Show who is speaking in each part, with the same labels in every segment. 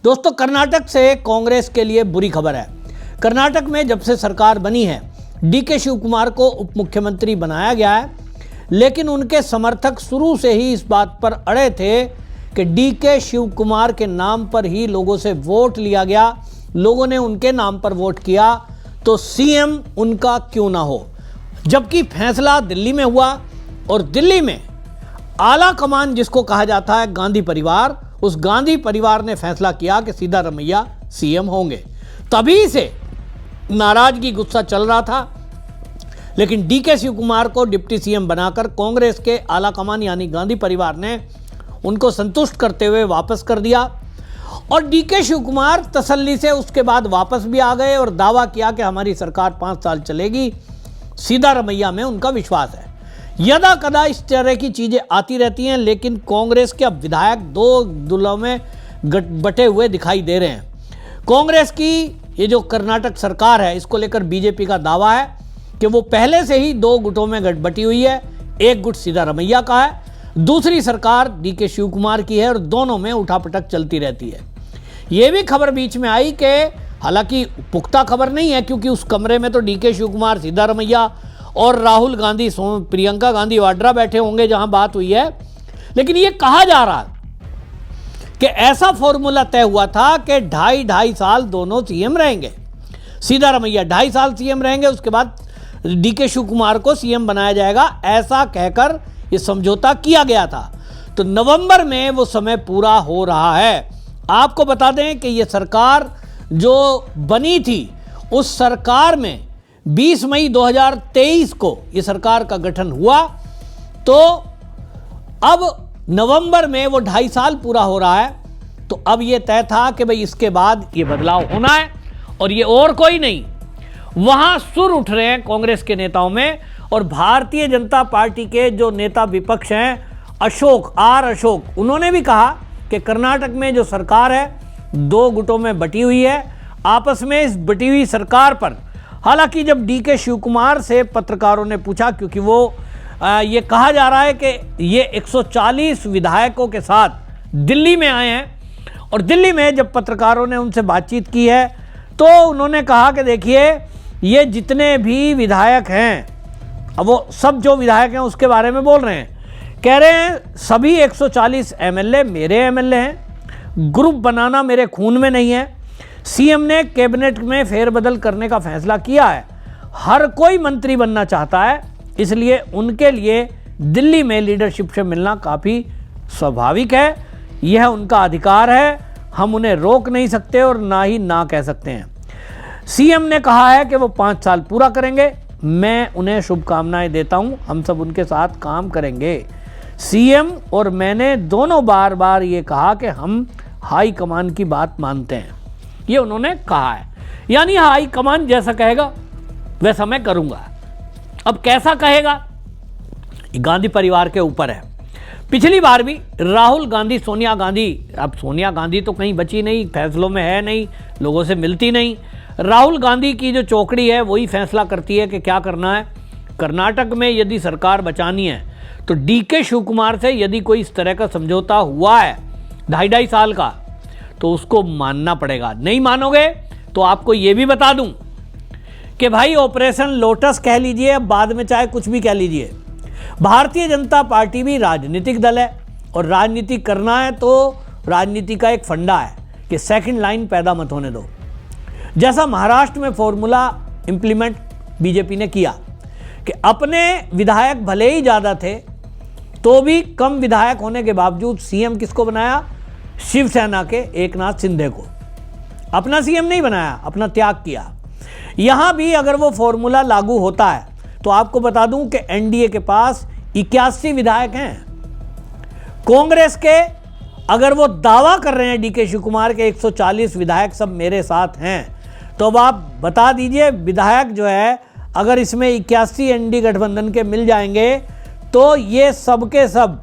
Speaker 1: दोस्तों, कर्नाटक से कांग्रेस के लिए बुरी खबर है। कर्नाटक में जब से सरकार बनी है, डीके शिव कुमार को उप मुख्यमंत्री बनाया गया है, लेकिन उनके समर्थक शुरू से ही इस बात पर अड़े थे कि डीके शिव कुमार के नाम पर ही लोगों से वोट लिया गया, लोगों ने उनके नाम पर वोट किया, तो सीएम उनका क्यों ना हो। जबकि फैसला दिल्ली में हुआ और दिल्ली में आला कमान जिसको कहा जाता है गांधी परिवार, उस गांधी परिवार ने फैसला किया कि सिद्धारमैया सीएम होंगे। तभी से नाराजगी, गुस्सा चल रहा था, लेकिन डीके शिव कुमार को डिप्टी सीएम बनाकर कांग्रेस के आला कमान यानी गांधी परिवार ने उनको संतुष्ट करते हुए वापस कर दिया। और डीके शिव कुमार तसल्ली से उसके बाद वापस भी आ गए और दावा किया कि हमारी सरकार 5 साल चलेगी। सिद्धारमैया में उनका विश्वास है। यदा कदा इस तरह की चीजें आती रहती हैं, लेकिन कांग्रेस के अब विधायक दो दलों में बटे हुए दिखाई दे रहे हैं। कांग्रेस की ये जो कर्नाटक सरकार है, इसको लेकर बीजेपी का दावा है कि वो पहले से ही 2 गुटों में बटी हुई है। एक गुट सिद्धारमैया का है, दूसरी सरकार डीके शिव कुमार की है और दोनों में उठापटक चलती रहती है। ये भी खबर बीच में आई कि हालांकि पुख्ता खबर नहीं है, क्योंकि उस कमरे में तो डीके शिव कुमार, सिद्धारमैया और राहुल गांधी, प्रियंका गांधी वाड्रा बैठे होंगे जहां बात हुई है, लेकिन ये कहा जा रहा है कि ऐसा फॉर्मूला तय हुआ था कि 2.5 साल दोनों सीएम रहेंगे। सिद्धारमैया 2.5 साल सीएम रहेंगे, उसके बाद डीके शिव कुमार को सीएम बनाया जाएगा, ऐसा कहकर ये समझौता किया गया था। तो नवंबर में वो समय पूरा हो रहा है। आपको बता दें कि ये सरकार जो बनी थी, उस सरकार में 20 मई 2023 को ये सरकार का गठन हुआ, तो अब नवंबर में वो 2.5 साल पूरा हो रहा है। तो अब ये तय था कि भाई इसके बाद ये बदलाव होना है और ये और कोई नहीं। वहां सुर उठ रहे हैं कांग्रेस के नेताओं में, और भारतीय जनता पार्टी के जो नेता विपक्ष हैं, अशोक, उन्होंने भी कहा कि कर्नाटक में जो सरकार है 2 गुटों में बटी हुई है। आपस में इस बटी हुई सरकार पर, हालांकि जब डीके शिव कुमार से पत्रकारों ने पूछा, क्योंकि वो ये कहा जा रहा है कि ये 140 विधायकों के साथ दिल्ली में आए हैं, और दिल्ली में जब पत्रकारों ने उनसे बातचीत की है तो उन्होंने कहा कि देखिए, ये जितने भी विधायक हैं, अब वो सब जो विधायक हैं उसके बारे में बोल रहे हैं, कह रहे हैं सभी 140 एमएलए मेरे एमएलए हैं, ग्रुप बनाना मेरे खून में नहीं है। सीएम ने कैबिनेट में फेरबदल करने का फैसला किया है, हर कोई मंत्री बनना चाहता है, इसलिए उनके लिए दिल्ली में लीडरशिप से मिलना काफ़ी स्वाभाविक है, यह उनका अधिकार है, हम उन्हें रोक नहीं सकते और ना ही ना कह सकते हैं। सीएम ने कहा है कि वो 5 साल पूरा करेंगे, मैं उन्हें शुभकामनाएं देता हूं, हम सब उनके साथ काम करेंगे। सीएम और मैंने दोनों बार बार ये कहा कि हम हाई कमान की बात मानते हैं, ये उन्होंने कहा है। यानी हाई कमान जैसा कहेगा वैसा मैं करूंगा। अब कैसा कहेगा, गांधी परिवार के ऊपर है। पिछली बार भी राहुल गांधी, सोनिया गांधी, अब सोनिया गांधी तो कहीं बची नहीं, फैसलों में है नहीं, लोगों से मिलती नहीं। राहुल गांधी की जो चौकड़ी है वही फैसला करती है कि क्या करना है। कर्नाटक में यदि सरकार बचानी है तो डीके शिव कुमार से यदि कोई इस तरह का समझौता हुआ है 2.5 साल का, तो उसको मानना पड़ेगा। नहीं मानोगे तो आपको ये भी बता दूं कि भाई ऑपरेशन लोटस कह लीजिए, अब बाद में चाहे कुछ भी कह लीजिए, भारतीय जनता पार्टी भी राजनीतिक दल है, और राजनीति करना है तो राजनीति का एक फंडा है कि सेकंड लाइन पैदा मत होने दो। जैसा महाराष्ट्र में फॉर्मूला इंप्लीमेंट बीजेपी ने किया कि अपने विधायक भले ही ज़्यादा थे तो भी कम विधायक होने के बावजूद सीएम किसको बनाया, शिवसेना के एकनाथ शिंदे को। अपना सीएम नहीं बनाया, अपना त्याग किया। यहां भी अगर वो फॉर्मूला लागू होता है तो आपको बता दूं कि एनडीए के पास 81 विधायक हैं। कांग्रेस के अगर वो दावा कर रहे हैं डीके शिव कुमार के 140 विधायक सब मेरे साथ हैं, तो अब आप बता दीजिए, विधायक जो है अगर इसमें 81 एनडीए गठबंधन के मिल जाएंगे तो ये सब के सब,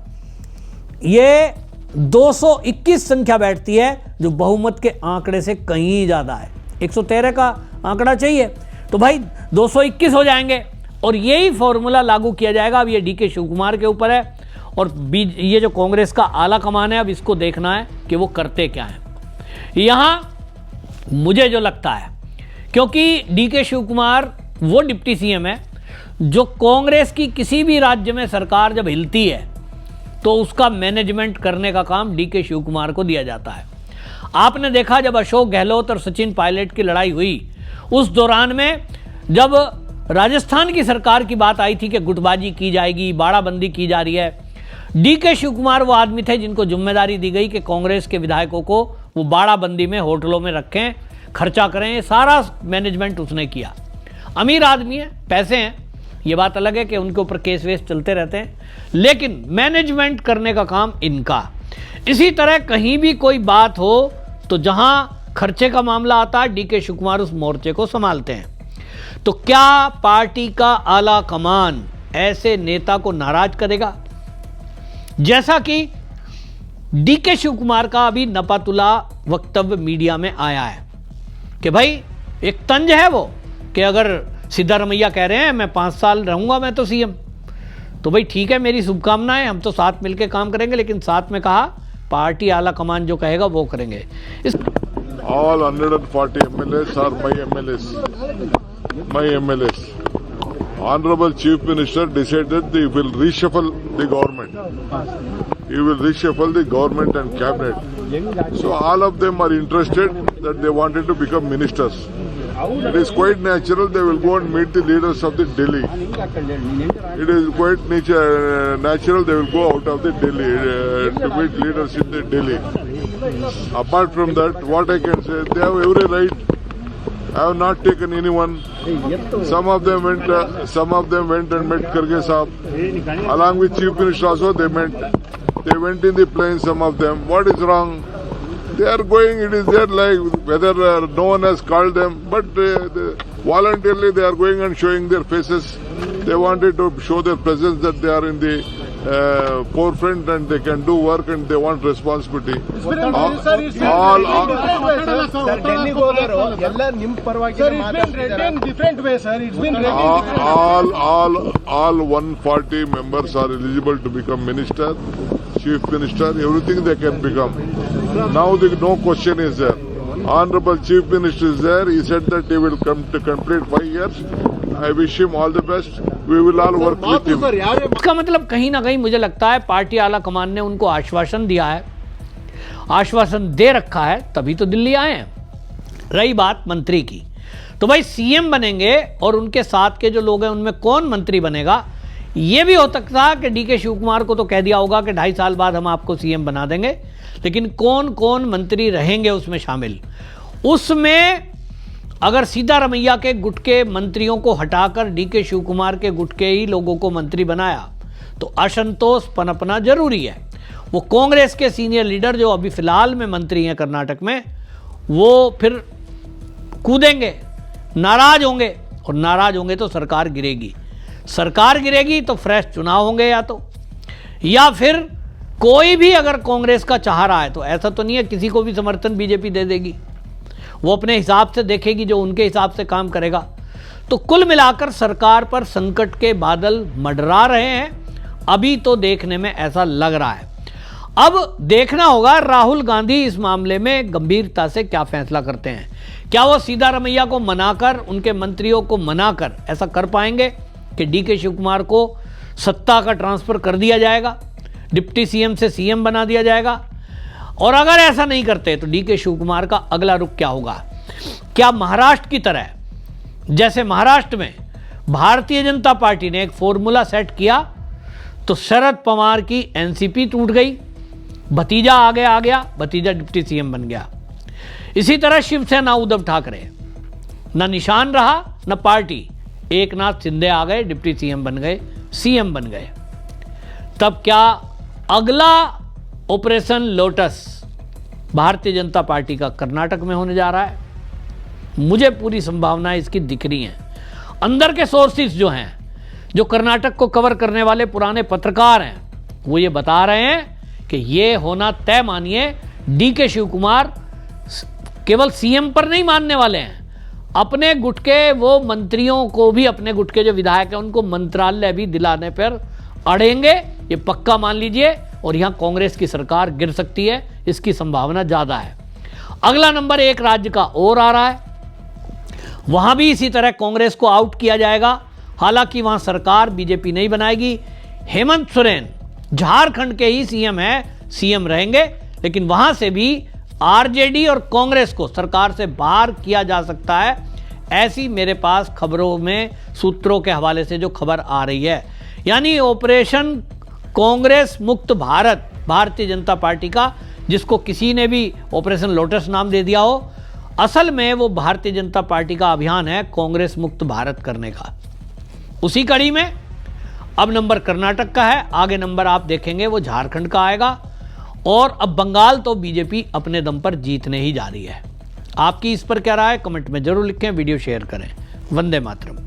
Speaker 1: ये 221 संख्या बैठती है, जो बहुमत के आंकड़े से कहीं ज़्यादा है। 113 का आंकड़ा चाहिए, तो भाई 221 हो जाएंगे, और यही फॉर्मूला लागू किया जाएगा। अब ये डीके शिव कुमार के ऊपर है, और ये जो कांग्रेस का आला कमान है, अब इसको देखना है कि वो करते क्या है। यहां मुझे जो लगता है, क्योंकि डीके शिव कुमार वो डिप्टी सीएम है जो कांग्रेस की किसी भी राज्य में सरकार जब हिलती है तो उसका मैनेजमेंट करने का काम डीके शिव कुमार को दिया जाता है। आपने देखा जब अशोक गहलोत और सचिन पायलट की लड़ाई हुई, उस दौरान में जब राजस्थान की सरकार की बात आई थी कि गुटबाजी की जाएगी, बाड़ाबंदी की जा रही है, डीके शिव कुमार वो आदमी थे जिनको जिम्मेदारी दी गई कि कांग्रेस के विधायकों को वो बाड़ाबंदी में, होटलों में रखें, खर्चा करें, सारा मैनेजमेंट उसने किया। अमीर आदमी है, पैसे हैं, ये बात अलग है कि उनके ऊपर केस वेस चलते रहते हैं, लेकिन मैनेजमेंट करने का काम इनका। इसी तरह कहीं भी कोई बात हो तो जहां खर्चे का मामला आता है, डीके शिव कुमार उस मोर्चे को संभालते हैं। तो क्या पार्टी का आला कमान ऐसे नेता को नाराज करेगा? जैसा कि डीके शिव कुमार का अभी नपातुला वक्तव्य मीडिया में आया है कि भाई एक तंज है वो कि अगर सिद्धारमैया कह रहे हैं मैं 5 साल रहूंगा मैं तो सीएम, तो भाई ठीक है, मेरी शुभकामनाएं, हम तो साथ मिलकर काम करेंगे, लेकिन साथ में कहा पार्टी आला कमान जो कहेगा वो करेंगे।
Speaker 2: All 140 MLAs are my MLAs. Honorable Chief Minister decided he will reshuffle the government. He will reshuffle the government and cabinet. So all of them are interested that they wanted to become ministers. It is quite natural they will go and meet the leaders of the Delhi. It is quite natural they will go out of the Delhi to meet leaders in the Delhi. Apart from that, what I can say, they have every right. I have not taken anyone. Some of them went and met Kharge Sahab. Along with Chief Minister also, they went in the plane, some of them. What is wrong? They are going, it is their life, whether no one has called them, but voluntarily they are going and showing their faces. They wanted to show their presence that they are in the forefront and they can do work and they want responsibility. All 140 members are eligible to become minister, chief minister, everything they can become. Now no question is there. Honorable Chief Minister is there. He said that he will come to complete 5 years. I wish him all the best. We will all work with him.
Speaker 1: इसका मतलब कहीं ना कहीं मुझे लगता है party आला कमान ने उनको आश्वासन दिया है, आश्वासन दे रखा है, तभी तो दिल्ली आए हैं। रही बात मंत्री की, तो भाई सीएम बनेंगे और उनके साथ के जो लोग हैं उनमें कौन मंत्री बनेगा, ये भी हो सकता है कि डीके शिव कुमार को तो कह दिया होगा कि 2.5 साल बाद हम आपको सीएम बना देंगे, लेकिन कौन कौन मंत्री रहेंगे उसमें शामिल। उसमें अगर सिद्धारमैया के गुट के मंत्रियों को हटाकर डीके शिव कुमार के गुट के ही लोगों को मंत्री बनाया तो असंतोष पनपना जरूरी है। वो कांग्रेस के सीनियर लीडर जो अभी फिलहाल में मंत्री हैं कर्नाटक में, वो फिर कूदेंगे, नाराज होंगे, और नाराज होंगे तो सरकार गिरेगी। सरकार गिरेगी तो फ्रेश चुनाव होंगे, या फिर कोई भी अगर कांग्रेस का चाह रहा है, तो ऐसा तो नहीं है किसी को भी समर्थन बीजेपी दे देगी, वो अपने हिसाब से देखेगी, जो उनके हिसाब से काम करेगा। तो कुल मिलाकर सरकार पर संकट के बादल मंडरा रहे हैं, अभी तो देखने में ऐसा लग रहा है। अब देखना होगा राहुल गांधी इस मामले में गंभीरता से क्या फैसला करते हैं। क्या वो सिद्धारमैया को मनाकर, उनके मंत्रियों को मनाकर ऐसा कर पाएंगे कि डीके शिव कुमार को सत्ता का ट्रांसफर कर दिया जाएगा, डिप्टी सीएम से सीएम बना दिया जाएगा? और अगर ऐसा नहीं करते तो डीके शिव कुमार का अगला रुख क्या होगा? क्या महाराष्ट्र की तरह, जैसे महाराष्ट्र में भारतीय जनता पार्टी ने एक फॉर्मूला सेट किया तो शरद पवार की एनसीपी टूट गई, भतीजा आगे आ गया, भतीजा डिप्टी सीएम बन गया। इसी तरह शिवसेना उद्धव ठाकरे, न निशान रहा न पार्टी, एकनाथ शिंदे आ गए, डिप्टी सीएम बन गए, सीएम बन गए। तब क्या अगला operation lotus Bharatiya Janata party का कर्नाटक में होने जा रहा है? मुझे पूरी संभावना इसकी दिख रही है। अंदर के सोर्सेस जो हैं, जो कर्नाटक को कवर करने वाले पुराने पत्रकार हैं, वो ये बता रहे हैं कि ये होना तय मानिए। डीके शिव कुमार केवल सीएम पर नहीं मानने वाले हैं, अपने गुट के वो मंत्रियों को भी, अपने गुट के जो विधायक हैं उनको मंत्रालय भी दिलाने पर अड़ेंगे, ये पक्का मान लीजिए। और यहां कांग्रेस की सरकार गिर सकती है, इसकी संभावना ज्यादा है। अगला नंबर 1 राज्य का और आ रहा है, वहां भी इसी तरह कांग्रेस को आउट किया जाएगा। हालांकि वहां सरकार बीजेपी नहीं बनाएगी। हेमंत सोरेन झारखंड के ही सीएम है, सीएम रहेंगे, लेकिन वहां से भी आरजेडी और कांग्रेस को सरकार से बाहर किया जा सकता है। ऐसी मेरे पास खबरों में सूत्रों के हवाले से जो खबर आ रही है, यानी ऑपरेशन कांग्रेस मुक्त भारत, भारतीय जनता पार्टी का, जिसको किसी ने भी ऑपरेशन लोटस नाम दे दिया हो, असल में वो भारतीय जनता पार्टी का अभियान है कांग्रेस मुक्त भारत करने का। उसी कड़ी में अब नंबर कर्नाटक का है, आगे नंबर आप देखेंगे वो झारखंड का आएगा, और अब बंगाल तो बीजेपी अपने दम पर जीतने ही जा रही है। आपकी इस पर क्या राय है, कमेंट में जरूर लिखें, वीडियो शेयर करें। वंदे मातरम।